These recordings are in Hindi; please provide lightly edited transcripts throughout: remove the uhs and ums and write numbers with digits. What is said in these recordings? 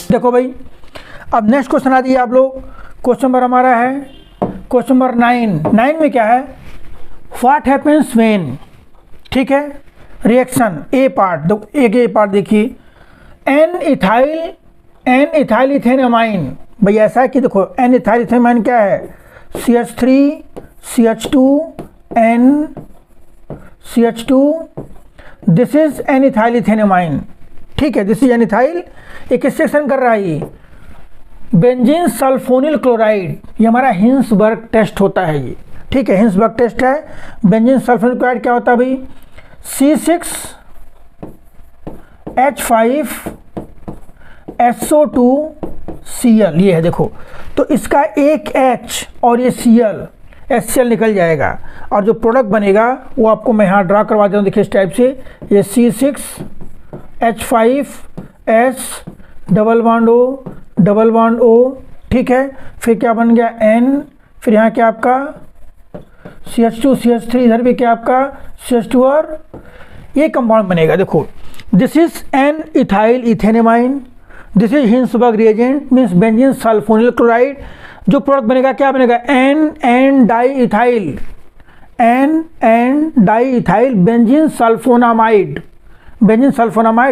देखो भाई, अब नेक्स्ट क्वेश्चन आ दिया आप लोग। क्वेश्चन नंबर हमारा है क्वेश्चन नंबर 9 में क्या है, व्हाट हैपेंस व्हेन, ठीक है, रिएक्शन ए पार्ट, एक ए पार्ट देखिए, एन इथाइल इथेनमाइन। भाई ऐसा है कि देखो एन इथाइल इथेनमाइन क्या है, CH3 CH2 N CH2, this is N ethyl ethanamine, ठीक है, दिस इज एन इथाइल। एक रिएक्शन कर रहा है बेंजीन सल्फोनिल क्लोराइड, ये हमारा हिंसबर्ग टेस्ट होता है ये, ठीक है, हिंसबर्ग टेस्ट है। बेंजीन सल्फोनिल क्लोराइड क्या होता है भाई, C6H5SO2Cl, ये है देखो। तो इसका एक H और ये Cl HCl निकल जाएगा, और जो प्रोडक्ट बनेगा वो आपको मैं यहाँ ड्रा करवा देता हूँ, देखिए इस टाइप से, ये C6H5S डबल बॉन्ड O, ठीक है, फिर क्या बन गया N, फिर यहाँ क्या आपका CH2 CH3, इधर भी क्या आपका CH2, और ये कंपाउंड बनेगा। देखो this is N ethyl ethanamine, this is Hinsberg reagent, means benzene sulfonyl chloride. जो प्रोडक्ट बनेगा क्या बनेगा, N di ethyl benzene sulfonamide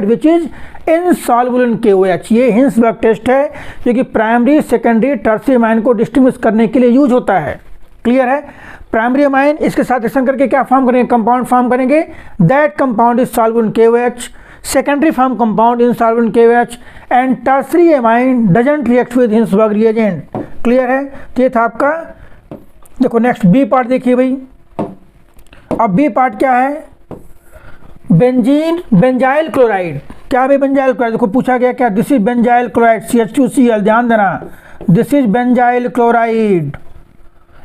which is insoluble in KOH। ये हिंसबर्ग टेस्ट है जो कि प्राइमरी सेकेंडरी टर्शियरी अमाइन को डिस्टिंग्विश करने के लिए यूज होता है। क्लियर है, प्राइमरी अमाइन इसके साथ रिएक्शन करके क्या फॉर्म करेंगे, कंपाउंड फॉर्म करेंगे, that compound is soluble in KOH, secondary form compound insoluble in KOH, and tertiary amine doesn't react with Hinsberg reagent. Clear है, तो ये था आपका। देखो नेक्स्ट बी पार्ट देखिए भाई, अब बी पार्ट क्या है, बेंजाइल क्लोराइड। क्या भाई बेंजाइल क्लोराइड, देखो पूछा गया क्या, this is benzyl chloride CH2Cl, ध्यान देना, this is benzyl chloride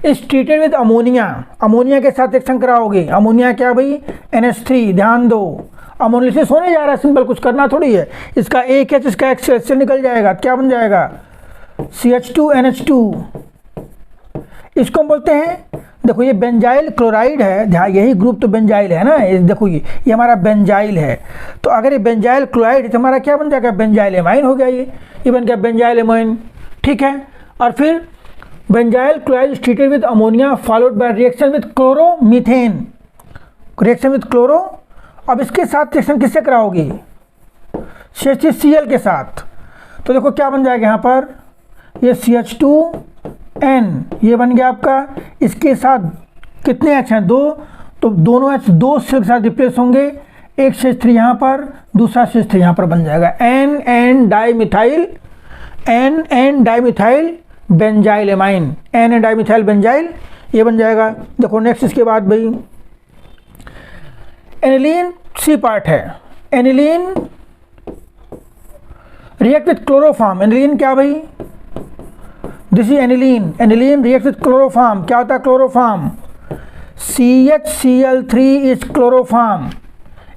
is treated with ammonia के साथ रिएक्शन कराओगे। अमोनिया क्या भाई, NH3, ध्यान दो, अमोनिलिसिस होने जा रहा है, सिंपल, कुछ करना थोड़ी है। इसका एक H, इसका HCl निकल जाएगा, क्या बन जाएगा CH2NH2, इसको बोलते हैं। देखो ये बेंजाइल क्लोराइड है, ध्यान, यही ग्रुप तो बेंजाइल है ना, ये देखो ये हमारा बेंजाइल है। तो अगर ये बेंजाइल क्लोराइड है तो हमारा क्या बन जाएगा, बेंजाइल एमाइन हो गया, ये बन गया बेंजाइल एमाइन, ठीक है। और फिर benzyl chloride treated with ammonia followed by reaction with chloromethane, reaction with chloro. अब इसके साथ रिएक्शन किससे कराओगी, CH3Cl के साथ। तो देखो क्या बन जाएगा यहाँ पर, ये CH2N, ये बन गया आपका, इसके साथ कितने H हैं, 2, तो दोनों H 2 के साथ रिप्लेस होंगे, एक CH3 यहाँ पर, दूसरा CH3 यहाँ पर बन जाएगा N dimethyl benzyl amine, N dimethyl benzyl, ये बन जाएगा। देखो नेक्स्ट इसके बाद भाई एनिलीन, सी पार्ट है, aniline react with chloroform. Aniline क्या भाई, this is aniline react with chloroform. क्या होता है chloroform, CHCl3 is chloroform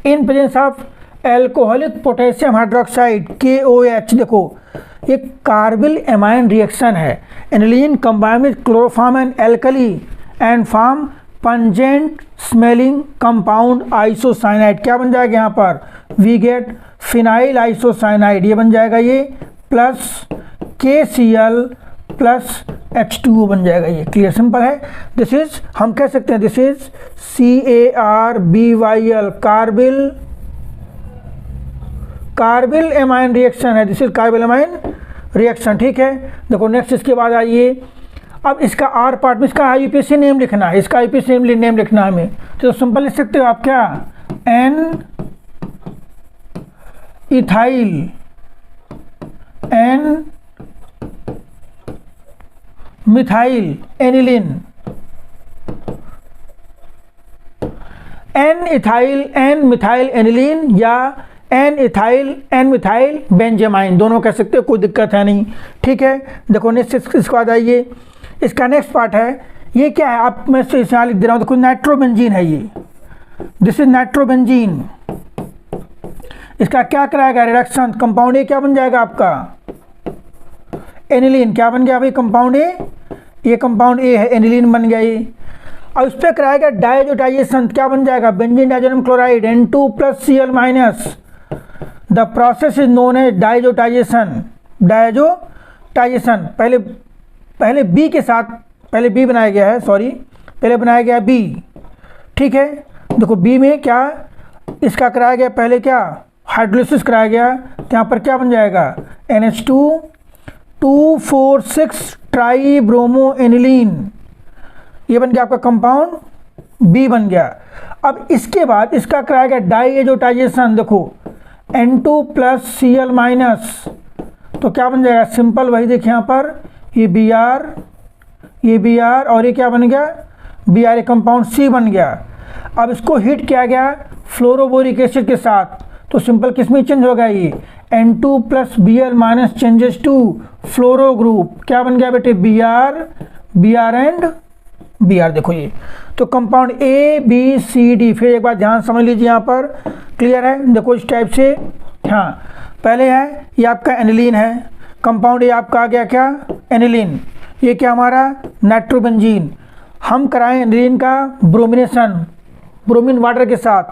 in presence of alcoholic potassium hydroxide KOH। देखो ये कार्बिल एमाइन रिएक्शन है, aniline combine with chloroform and alkali and form pungent smelling compound isocyanide. क्या बन जाएगा यहाँ पर, वी गेट फिनाइल आइसोसाइनाइड, ये बन जाएगा, ये प्लस KCl प्लस H2O बन जाएगा, ये क्लियर सिंपल है। दिस इज, हम कह सकते हैं this is CARBYL carbyl amine reaction है, this is carbyl amine reaction, ठीक है। देखो नेक्स्ट इसके बाद आइए, अब इसका R पार्ट में इसका IUPAC नेम लिखना है, इसका IUPAC नेम लिखना है हमें, तो सिंपल लिख सकते हो आप, क्या N ethyl N methyl aniline, N methyl aniline या N मिथाइल बेंजामाइन, दोनों कह सकते हो, कोई दिक्कत है नहीं, ठीक है। देखो नेक्स्ट इसके बाद आइए, इसका नेक्स्ट पार्ट है, ये क्या है, आप मैं इसे यहाँ लिख दे रहा हूँ, देखो नाइट्रोबेंजीन है ये, दिस इज नाइट्रोबेंजीन। इसका क्या कराएगा रिडक्शन, कंपाउंड ए क्या बन जाएगा आपका, एनिलीन। क्या बन गया भाई कंपाउंड ए, ये कंपाउंड ए है, एनिलीन बन गया ये। और उस पर कराएगा डायजोटाइजेशन, क्या बन जाएगा, benzene diazonium chloride N2 + Cl-। The process is known as diazotisation, diazotisation, पहले बी के साथ, पहले बी बनाया गया है, सॉरी पहले बनाया गया बी, ठीक है। देखो बी में क्या इसका कराया गया, पहले क्या हाइड्रोलिसिस कराया गया, तो यहाँ पर क्या बन जाएगा NH2 2,4,6 ट्राईब्रोमो एनिलीन, ये बन गया आपका कंपाउंड बी बन गया। अब इसके बाद इसका कराया गया डाइएजोटाइजेशन, देखो N2 + Cl-, तो क्या बन जाएगा सिंपल, वही देखिए यहाँ पर ये Br और ये क्या बन गया Br, कंपाउंड C बन गया। अब इसको हीट किया गया फ्लोरोबोरिक एसिड के साथ, तो सिंपल किस में चेंज होगा, ये N2 + Br- changes to fluoro group, क्या बन गया बेटे Br एंड Br। देखो ये तो कंपाउंड ABCD, फिर एक बार ध्यान समझ लीजिए यहाँ पर, क्लियर है। देखो इस टाइप से, हाँ पहले है ये आपका एनिलीन है, कंपाउंड ये आपका आ गया क्या एनिलीन, ये क्या हमारा नाइट्रोबेंजीन, हम कराएं एनिलीन का ब्रोमिनेशन ब्रोमीन वाटर के साथ,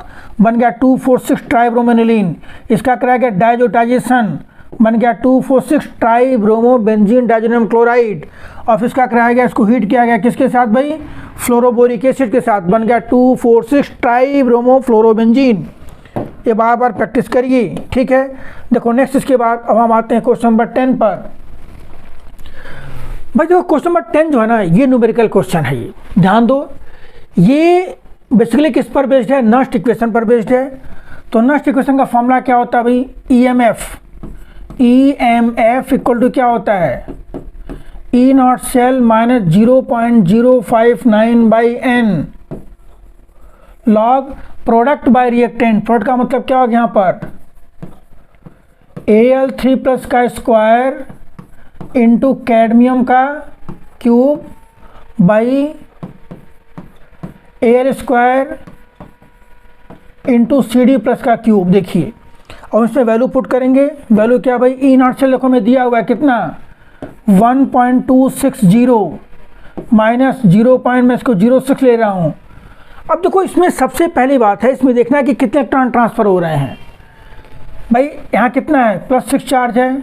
बन गया 2,4,6 ट्राईब्रोमोनिलीन, इसका कराया गया डाइजोटाइजेशन, बन गया 2,4,6 ट्राईब्रोमो बेंजीन डाइजोनियम क्लोराइड, और इसका कराया गया, इसको हीट किया गया किसके साथ भाई फ्लोरोबोरिक एसिड के साथ, बन गया 2,4,6 ट्राईब्रोमो फ्लोरोबेंजीन। ये बार बार प्रैक्टिस करिए, ठीक है। देखो नेक्स्ट इसके बाद अब हम आते हैं क्वेश्चन नंबर 10 पर। भाई देखो क्वेश्चन नंबर 10 जो है ना, ये न्यूमेरिकल क्वेश्चन है, ये ध्यान दो, ये बेसिकली किस पर बेस्ड है, नस्ट इक्वेशन पर बेस्ड है। तो नस्ट इक्वेशन का फॉर्मूला क्या होता है भाई, EMF इक्वल टू क्या होता है E0 cell - 0.059/n log product by reactant. Product का मतलब क्या होगा यहाँ पर Al3+ का स्क्वायर इंटू कैडमियम का cube by Al² into CD+ का क्यूब। देखिए और इसमें वैल्यू पुट करेंगे, वैल्यू क्या भाई E0 से देखो में दिया हुआ है कितना 1.260 माइनस 0. मैं इसको 0.6 ले रहा हूँ। अब देखो इसमें सबसे पहली बात है, इसमें देखना है कि कितने इलेक्ट्रॉन ट्रांसफ़र हो रहे हैं। भाई यहाँ कितना है +6 चार्ज है,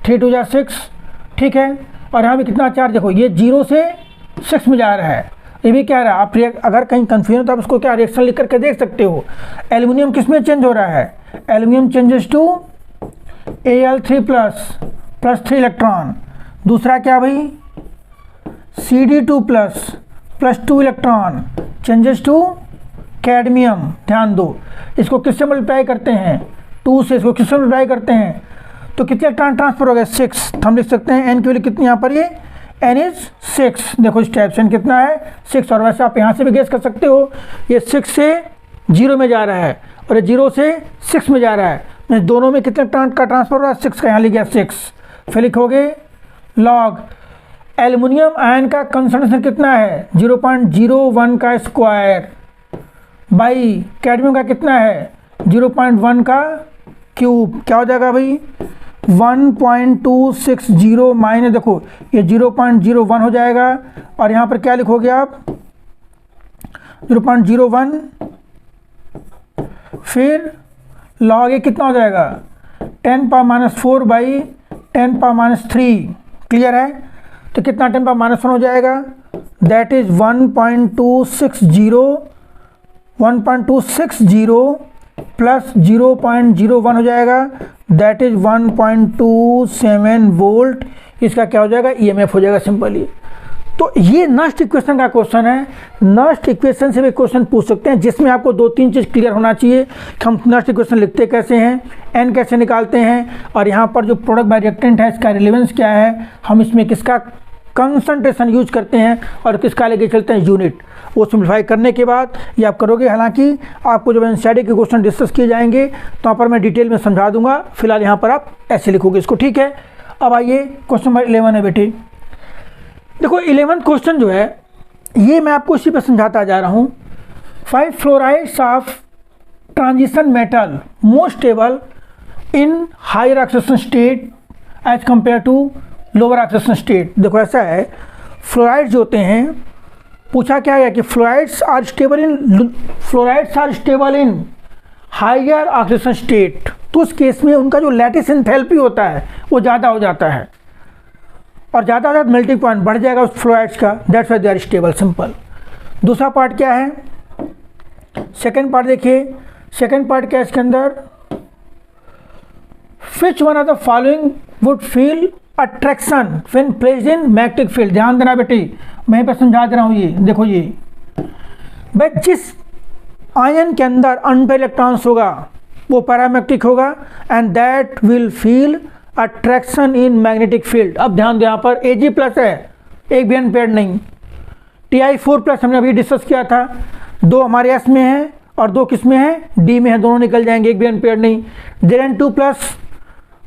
3 × 2 = 6, ठीक है। और यहाँ भी कितना चार्ज, देखो ये 0 से 6 में जा रहा है, ये भी क्या रहा है। आप अगर कहीं कंफ्यूजन हो तो आप उसको क्या रिएक्शन लिख करके देख सकते हो। एल्युमिनियम किस में चेंज हो रहा है, aluminium changes to Al3+ +3 electron. दूसरा क्या भाई CD2+ +2 electron changes to cadmium. ध्यान दो, इसको किससे मल्टीप्लाई करते हैं 2 से, इसको किससे मल्टीप्लाई करते हैं तो कितने इलेक्ट्रॉन ट्रांसफर हो गए 6। हम लिख सकते हैं n की वैल्यू कितनी यहाँ पर, ये n इज 6। देखो इस टाइप से n कितना है 6, और वैसे आप यहाँ से भी गेस कर सकते हो, ये 6 से 0 में जा रहा है और ये 0 से 6 में जा रहा है। दोनों में कितने इलेक्ट्रॉन का ट्रांसफर हो रहा है 6 का, यहाँ लिख गया 6। फिर लिखोगे लॉग एल्युमिनियम आयन का कंसंट्रेशन कितना है 0.01 का स्क्वायर बाई कैडमियम का कितना है 0.1 का क्यूब। क्या हो जाएगा भाई 1.260 माइनस, देखो ये 0.01 हो जाएगा, और यहाँ पर क्या लिखोगे आप 0.01, फिर लॉग ये कितना हो जाएगा 10⁻⁴ बाई 10⁻�3। क्लियर है, तो कितना 10⁻⁴ हो जाएगा, दैट इज 1.260 प्लस 0.01 हो जाएगा, दैट इज 1.27 वोल्ट। इसका क्या हो जाएगा EMF हो जाएगा सिंपली। तो ये नस्ट इक्वेशन का क्वेश्चन है। नस्ट इक्वेशन से भी क्वेश्चन पूछ सकते हैं, जिसमें आपको 2-3 चीज़ क्लियर होना चाहिए कि हम नस्ट इक्वेशन लिखते कैसे हैं, n कैसे निकालते हैं, और यहाँ पर जो प्रोडक्ट बाय रिएक्टेंट है इसका रिलेवेंस क्या है, हम इसमें किसका कंसंट्रेशन यूज करते हैं और किसका लेके चलते हैं यूनिट। वो सिम्प्लीफाई करने के बाद ये आप करोगे। हालांकि आपको जब एनसीईआरटी के क्वेश्चन डिस्कस किए जाएंगे तो वहाँ पर मैं डिटेल में समझा दूंगा, फिलहाल यहाँ पर आप ऐसे लिखोगे इसको, ठीक है। अब आइए क्वेश्चन नंबर 11 है बेटे। देखो 11th क्वेश्चन जो है ये मैं आपको इसी पर समझाता जा रहा हूँ। 5 fluorides of transition metal most stable in higher oxidation state as compare to lower oxidation state. देखो ऐसा है, फ्लोराइड्स जो होते हैं, पूछा क्या है कि fluorides are stable in higher oxidation state. तो उस केस में उनका जो लैटिस एंथैल्पी होता है वो ज़्यादा हो जाता है, और ज़्यादा हो जाता मेल्टिंग पॉइंट बढ़ जाएगा उस फ्लोराइड्स का, that's why they are stable, simple. दूसरा पार्ट क्या है, सेकेंड पार्ट देखिए, सेकेंड पार्ट क्या है इसके अंदर, which one of the following would feel attraction when placed in magnetic field। ध्यान देना बेटी, मैं यहाँ पे समझा दे रहा हूँ। ये देखो, ये भाई जिस आयन के अंदर अनपेयर इलेक्ट्रॉन्स होगा वो पैरामैग्नेटिक होगा, and that will feel attraction in magnetic field. अब ध्यान दो, यहाँ पर Ag प्लस है, एक भी अनपेयर्ड नहीं, Ti4 प्लस हमने अभी डिस्कस किया था, दो हमारे S में है और दो किस में है, D में है, दोनों निकल जाएंगे, एक भी अनपेयर्ड नहीं। Zn2 प्लस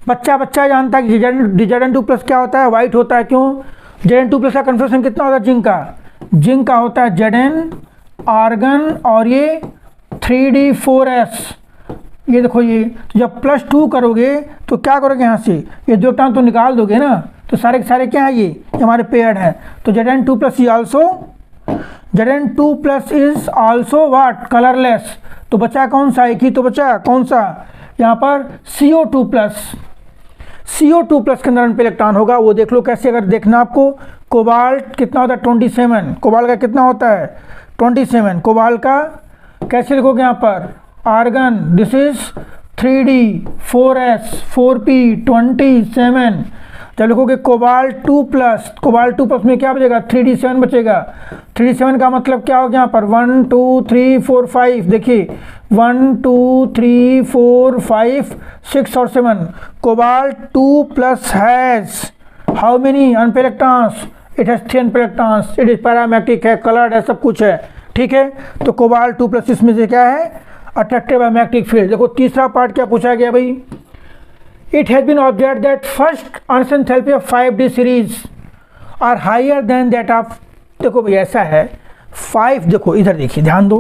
बच्चा जानता है कि Zn2 प्लस क्या होता है, वाइट होता है, क्यों? Zn2 प्लस का कन्फर्मेशन कितना होता है जिंक का होता है Zn आर्गन और ये 3d4s। ये देखो, ये तो जब +2 करोगे तो क्या करोगे, यहाँ से ये दो इलेक्ट्रॉन तो निकाल दोगे ना, तो सारे के सारे क्या है, ये हमारे पेयर्ड हैं। तो Zn2 plus Zn2 plus is also what, colourless. तो बचा कौन सा, एक ही तो बचा, कौन सा, यहाँ पर CO2 प्लस। CO2 प्लस के अंदर अनपेयर इलेक्ट्रॉन होगा, वो देख लो कैसे, अगर देखना आपको, कोबाल्ट कितना होता है 27, कोबाल्ट का कितना होता है 27, कोबाल्ट का कैसे लिखोगे यहाँ पर, argon, this is 3d4s 4p 27। जब लिखोगे कोबाल्ट 2 प्लस में क्या बचेगा, 3d7 बचेगा। 3d7 का मतलब क्या हो गया यहाँ पर, 1 2 3 4 5, देखिए 1 2 3 4 5 6 और 7। Cobalt 2 plus has how many unpair electrons, it has 3 unpair electrons, it is paramagnetic है, कलर्ड है, सब कुछ है, ठीक है। तो कोबाल्ट 2 प्लस इसमें से क्या है, अट्रैक्टेड बाय मैग्नेटिक फील्ड। देखो तीसरा पार्ट क्या पूछा गया भाई, it has been observed that first answer enthalpy of 5d series are higher than that of, देखो भाई ऐसा है 5, देखो इधर देखिए, ध्यान दो,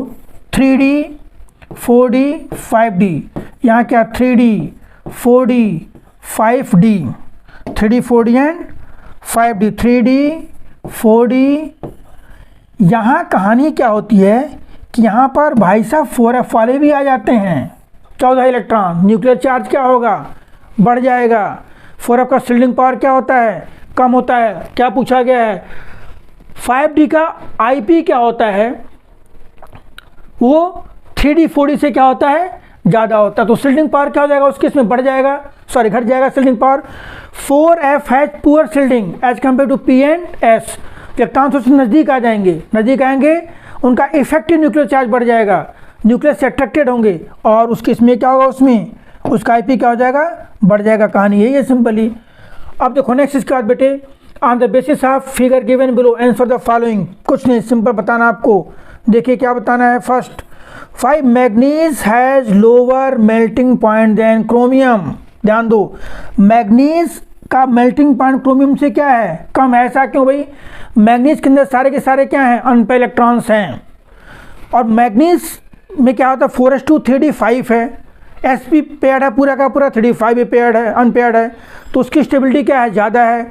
3d 4d 5d, यहाँ क्या 3d 4d 5d, 3d 4d and 5d, 3d 4d। यहाँ कहानी क्या होती है कि यहाँ पर भाई साहब 4f वाले भी आ जाते हैं, 14 इलेक्ट्रॉन, न्यूक्लियर चार्ज क्या होगा, बढ़ जाएगा। 4f का शील्डिंग पावर क्या होता है, कम होता है। क्या पूछा गया है, 5d का IP क्या होता है, वो 3d 4d से क्या होता है, ज़्यादा होता है। तो शील्डिंग पावर क्या हो जाएगा उसके, इसमें बढ़ जाएगा, सॉरी घट जाएगा shielding power. 4f has poor shielding as compare to p and s। Electron उससे नज़दीक आ जाएंगे, नज़दीक आएंगे, उनका इफेक्टिव न्यूक्लियर चार्ज बढ़ जाएगा, न्यूक्लियस से अट्रैक्टेड होंगे, और उसके इसमें क्या होगा, उसमें उसका IP क्या हो जाएगा, बढ़ जाएगा। कहानी यही है सिंपली। अब देखो नेक्स्ट इसके बाद बेटे, on the basis of figure given below answer the following. कुछ नहीं, सिंपल बताना आपको। देखिए क्या बताना है, first 5 manganese has lower melting point than chromium. ध्यान दो, मैग्नीज का मेल्टिंग पॉइंट क्रोमियम से क्या है, कम है। ऐसा क्यों भाई, मैग्नीज के अंदर सारे के सारे क्या हैं, अनपेयर इलेक्ट्रॉन्स हैं, और मैग्नीज में क्या होता है 4s2 3d5 है, sp पेयर्ड है पूरा का पूरा, 3d5 पेयर्ड है, अनपेयर्ड है, तो उसकी स्टेबिलिटी क्या है, ज़्यादा है।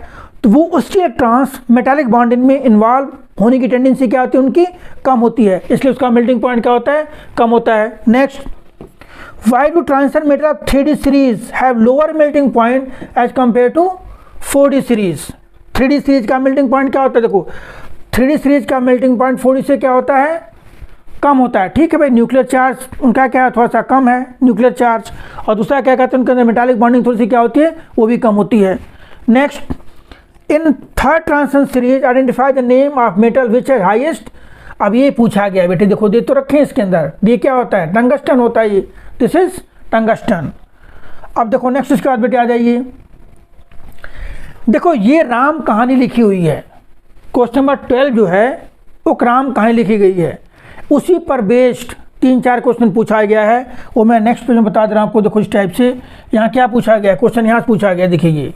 तो वो उसके इलेक्ट्रॉन्स मेटालिक बॉन्डिंग में इन्वॉल्व होने की टेंडेंसी क्या होती है, उनकी कम होती है, इसलिए उसका मेल्टिंग पॉइंट क्या होता है, कम होता है। Next, why do transition metal of 3d series have lower melting point as compare to 4d series. 3d series का मेल्टिंग पॉइंट क्या होता है, देखो 3d सीरीज का मेल्टिंग पॉइंट 4d से क्या होता है, कम होता है, ठीक है भाई। न्यूक्लियर चार्ज उनका क्या है, थोड़ा सा कम है न्यूक्लियर चार्ज, और दूसरा क्या कहते हैं, उनके अंदर मेटालिक बॉन्डिंग थोड़ी सी क्या होती है, वो भी कम होती है। Next, in third transition series identify the name of metal which है हाईएस्ट। अब ये पूछा गया बेटे, देखो दे तो रखें इसके अंदर, ये क्या होता है, टंगस्टन होता है, ये दिस इज टंगस्टन। अब देखो नेक्स्ट इसके बाद बेटे आ जाइए, देखो ये राम कहानी लिखी हुई है, क्वेश्चन नंबर 12 जो है वो राम कहानी लिखी गई है, उसी पर बेस्ड 3-4 क्वेश्चन पूछा गया है, वो मैं नेक्स्ट पेज में बता दे रहा हूँ आपको। देखो इस टाइप से यहाँ क्या पूछा गया, क्वेश्चन यहाँ से पूछा गया, देखिए ये।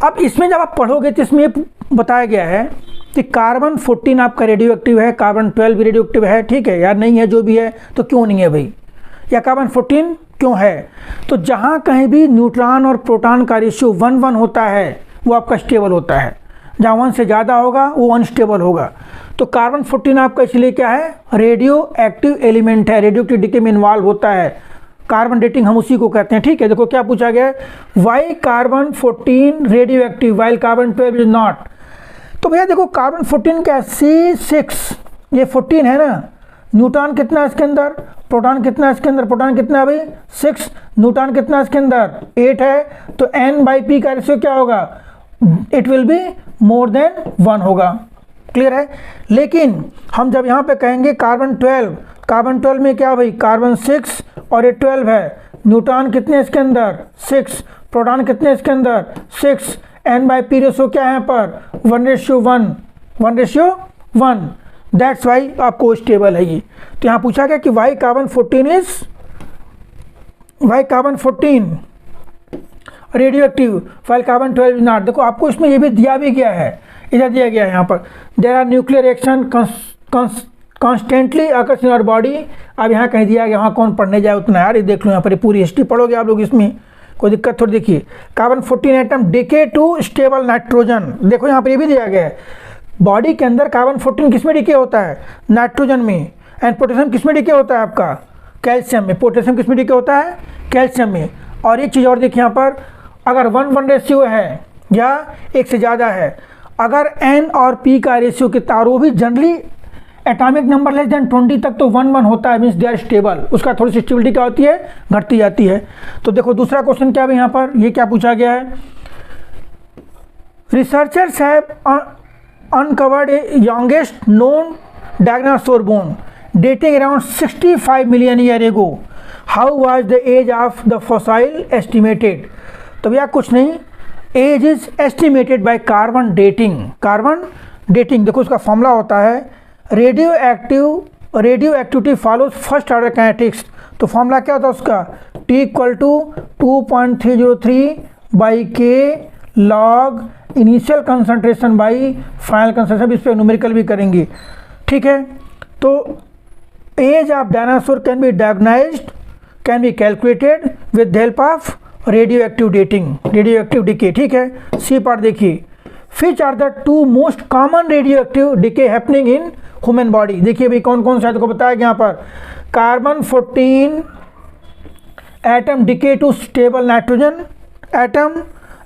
अब इसमें जब आप पढ़ोगे तो इसमें बताया गया है कि कार्बन 14 आपका रेडियो एक्टिव है, कार्बन 12 भी रेडियो एक्टिव है, ठीक है यार, नहीं है जो भी है, तो क्यों नहीं है भाई, या कार्बन 14 क्यों है, तो जहाँ कहीं भी न्यूट्रॉन और प्रोटॉन का रेशियो 1:1 होता है वो आपका स्टेबल होता है, जहाँ 1 से ज़्यादा होगा वो अनस्टेबल होगा। तो कार्बन 14 आपका इसलिए क्या है, रेडियो एक्टिव एलिमेंट है, रेडियो एक्टिव डिके में इन्वॉल्व होता है, कार्बन डेटिंग हम उसी को कहते हैं। ठीक है, देखो क्या पूछा गया है, why carbon 14 radioactive while carbon 12 is not. तो भैया देखो कार्बन 14 क्या है, C6, ये 14 है ना, न्यूट्रॉन कितना है इसके अंदर, प्रोटॉन कितना है इसके अंदर, प्रोटॉन कितना है भाई 6, न्यूट्रॉन कितना है इसके अंदर 8 है, तो N/P का रेशियो क्या होगा, it will be more than 1 होगा। क्लियर है। लेकिन हम जब यहाँ पे कहेंगे कार्बन 12 में क्या भाई, कार्बन 6 और ये 12 है, न्यूट्रॉन कितने इसके अंदर 6, प्रोटॉन कितने इसके अंदर 6, N/P रेशियो क्या है यहाँ पर 1:1, दैट्स वाई आपको स्टेबल है ये। तो यहाँ पूछा गया कि why carbon 14 radioactive while carbon 12 is not. देखो आपको इसमें ये भी दिया भी गया है, इधर दिया गया है यहाँ पर, there are nuclear reaction constantly occurs in our body. अब यहाँ कहीं दिया गया, वहाँ कौन पढ़ने जाए उतना यार, ये देख लो यहाँ पर पूरी हिस्ट्री पढ़ोगे आप लोग, इसमें कोई दिक्कत थोड़ी। देखिए carbon 14 atom decay to stable nitrogen, देखो यहाँ पर ये भी दिया गया है, बॉडी के अंदर कार्बन 14 किस में डिके होता है, नाइट्रोजन में, एंड पोटेशियम किस में डिके होता है आपका, कैल्शियम में। पोटेशियम किस में डिके होता है, कैल्शियम में। और एक चीज़ और देखिए यहाँ पर, अगर 1:1 रेशियो है या एक से ज़्यादा है, अगर N और P का रेशियो कितना, और वो भी generally atomic number less than 20 तक तो 1:1 होता है, मीन्स दे आर स्टेबल, उसका थोड़ी सी स्टेबिलिटी क्या होती है, घटती जाती है। तो देखो दूसरा क्वेश्चन क्या है यहाँ पर, ये क्या पूछा गया है, researchers have uncovered a youngest known dinosaur bone dating around 65 million year ago. How was the age of the fossil estimated? तो भैया कुछ नहीं, age is estimated by carbon dating. देखो उसका फॉर्मूला होता है radioactivity follows first order kinetics. तो फॉर्मूला क्या होता है उसका, T = 2.303/K log initial concentration by final concentration. इस पर न्यूमेरिकल भी करेंगे। ठीक है, तो age of dinosaur can be diagnosed, can be calculated with help of radioactive decay. ठीक है, सी पार्ट देखिए, which are the 2 most common radio active decay happening in human body. देखिए भाई कौन कौन सा है, को बताया गया यहाँ पर, carbon 14 atom decay to stable nitrogen atom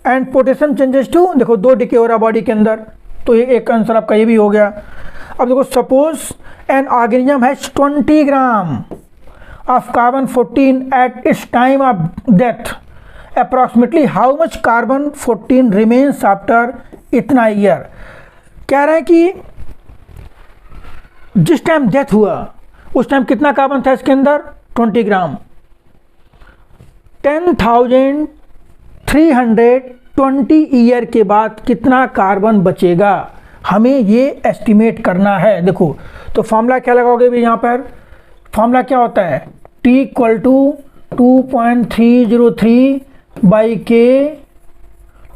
and potassium changes to, देखो 2 डिके हो रहा बॉडी के अंदर, तो ये एक आंसर आपका ये भी हो गया। अब देखो suppose an organism has 20 gram of carbon 14 at its time of death, approximately how much carbon 14 remains after इतना ईयर। कह रहे हैं कि जिस टाइम डेथ हुआ उस टाइम कितना कार्बन था इसके अंदर, 20 ग्राम। 10,320 ईयर के बाद कितना कार्बन बचेगा, हमें ये एस्टिमेट करना है। देखो तो फॉर्मूला क्या लगाओगे भी यहाँ पर, फॉर्मूला क्या होता है, T = 2.303/K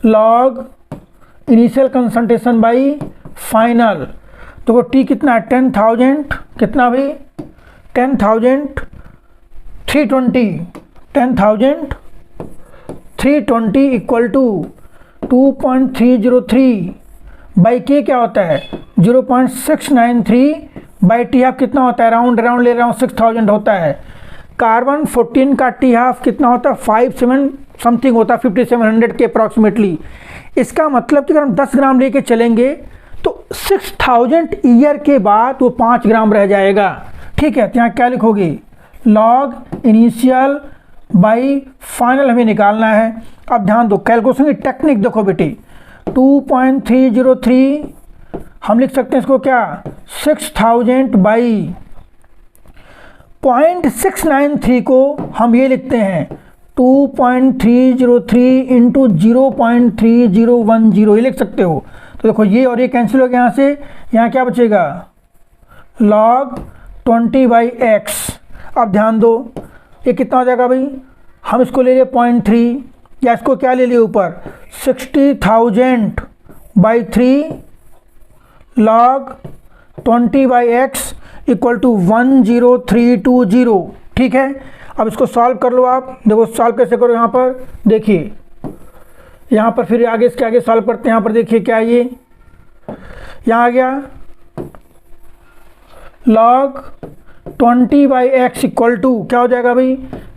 log initial concentration by final. तो T कितना है, 10,000 कितना भाई, 10,320 इक्वल टू 2.303/K क्या होता है 0.693/T हाफ कितना होता है, राउंड ले रहा हूँ 6,000 होता है। कार्बन 14 का T हाफ कितना होता है 57 समथिंग होता है, 5700 के अप्रॉक्सीमेटली। इसका मतलब कि अगर हम 10 ग्राम लेके चलेंगे तो 6000 ईयर के बाद वो 5 ग्राम रह जाएगा। ठीक है, तो यहाँ क्या लिखोगे, लॉग इनिशियल बाई फाइनल हमें निकालना है। अब ध्यान दो कैलकुलेशन की टेक्निक देखो बेटी, 2.303 हम लिख सकते हैं इसको क्या, 6000 बाई 0.693 को हम ये लिखते हैं 2.303 इंटू 0.3010 ये लिख सकते हो। तो देखो ये और ये कैंसिल हो गया, यहाँ से यहाँ क्या बचेगा, log 20/x। अब ध्यान दो ये कितना हो जाएगा भाई, हम इसको ले लिए 0.3 या इसको क्या ले लिए ऊपर 60,000/3 log 20/x इक्वल टू 10320। ठीक है, अब इसको सॉल्व कर लो आप। देखो सॉल्व कैसे करो, यहाँ पर देखिए, यहाँ पर फिर आगे इसके आगे सॉल्व करते हैं। यहाँ पर देखिए क्या है ये, यहाँ आ गया log 20/x इक्वल टू क्या हो जाएगा भाई,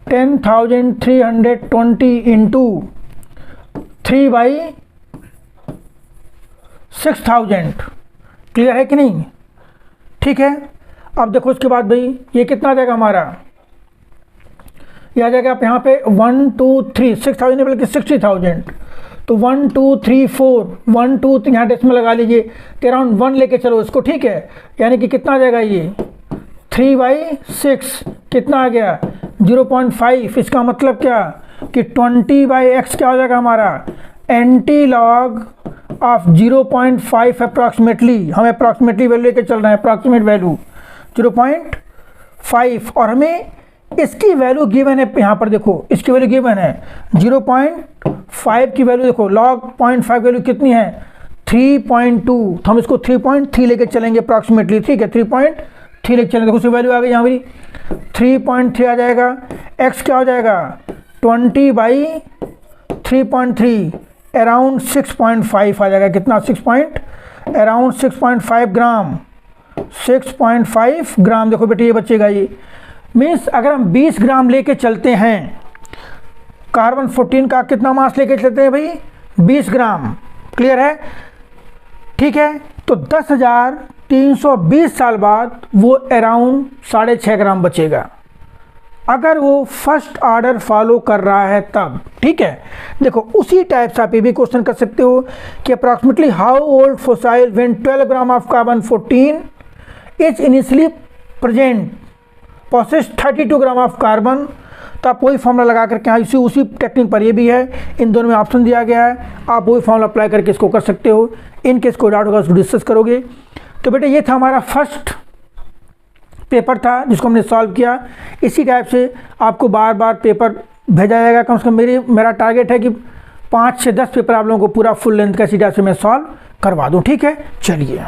10,320 इंटू 3/6000। क्लियर है कि नहीं? ठीक है। अब देखो उसके बाद भाई ये कितना आ जाएगा हमारा, ये आ जाएगा आप यहाँ पे 1 2 3 6000 नहीं बल्कि 60,000। तो 1 2 3 4 1 2 3 यहाँ डेसिमल लगा लीजिए, तो अराउंड 1 लेके चलो इसको। ठीक है, यानी कि कितना आ जाएगा ये 3/6 कितना आ गया 0.5। इसका मतलब क्या कि 20/x क्या हो जाएगा हमारा एंटी लॉग ऑफ 0.5 अप्रॉक्सीमेटली। हमें अप्रॉक्सीमेटली वैल्यू लेके चल रहे हैं, अप्रॉक्सीमेट वैल्यू 0.5। और हमें इसकी वैल्यू गिवन है, यहाँ पर देखो इसकी वैल्यू गिवन है 0.5 की वैल्यू देखो, log 0.5 वैल्यू कितनी है 3.2। तो हम इसको 3.3 लेके चलेंगे अप्रॉक्सीमेटली। ठीक है, 3.3 लेके चलेंगे। देखो उसकी वैल्यू आ गई यहाँ पर 3.3 आ जाएगा। x क्या हो जाएगा 20/3.3 अराउंड 6.5 आ जाएगा। कितना अराउंड 6.5 ग्राम, 6.5 ग्राम। देखो बेटे ये बचेगा, ये मीन्स अगर हम 20 ग्राम लेके चलते हैं, कार्बन 14 का कितना मास लेके चलते हैं भाई 20 ग्राम। क्लियर है? ठीक है, तो 10,320 साल बाद वो अराउंड 6.5 ग्राम बचेगा, अगर वो फर्स्ट ऑर्डर फॉलो कर रहा है तब। ठीक है, देखो उसी टाइप से आप ये भी क्वेश्चन कर सकते हो कि approximately how old fossil when 12 gram of carbon 14 is initially present possess 32 gram of carbon. तो आप वही फॉर्मूला लगा करके यहाँ उसी टेक्निक पर ये भी है, इन दोनों में ऑप्शन दिया गया है, आप वही फॉर्मूला अप्लाई करके इसको कर सकते हो। इन केस को डाउट होगा उसको डिस्कस करोगे। तो बेटे ये था हमारा फर्स्ट पेपर था जिसको हमने सॉल्व किया। इसी टाइप से आपको बार बार पेपर भेजा जाएगा। कम से कम मेरा टारगेट है कि 5 से 10 पेपर आप लोगों को पूरा फुल लेंथ का इसी टाइप से मैं सॉल्व करवा दूँ। ठीक है, चलिए।